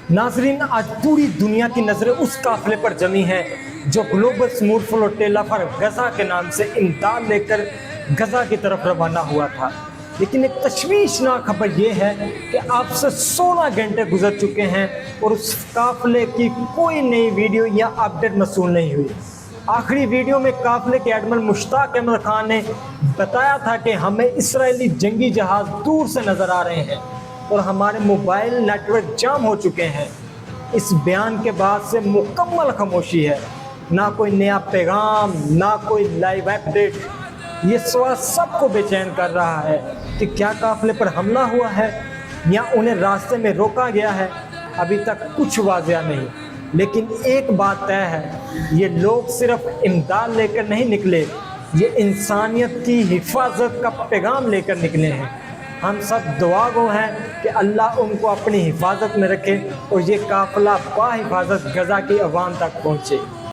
नाजरीन, आज पूरी दुनिया की नज़रें उस काफिले पर जमी हैं जो ग्लोबल स्मूथ फ्लोटेला फॉर गजा के नाम से इमदाद लेकर गजा की तरफ रवाना हुआ था। लेकिन एक तशवीशनाक खबर यह है कि अब से 16 घंटे गुजर चुके हैं और उस काफिले की कोई नई वीडियो या अपडेट मौसूल नहीं हुई। आखिरी वीडियो में काफिले के एडमिरल मुश्ताक अहमद खान ने बताया था कि हमें इसराइली जंगी जहाज दूर से नज़र आ रहे हैं और हमारे मोबाइल नेटवर्क जाम हो चुके हैं। इस बयान के बाद से मुकम्मल खामोशी है, ना कोई नया पैगाम, ना कोई लाइव अपडेट। ये सवाल सबको बेचैन कर रहा है कि क्या काफिले पर हमला हुआ है या उन्हें रास्ते में रोका गया है। अभी तक कुछ वाज़िया नहीं, लेकिन एक बात तय है, ये लोग सिर्फ इमदाद लेकर नहीं निकले, ये इंसानियत की हिफाजत का पैगाम लेकर निकले हैं। हम सब दुआ गो हैं कि अल्लाह उनको अपनी हिफाजत में रखे और ये काफिला बाहिफाजत गजा की अवाम तक पहुँचे।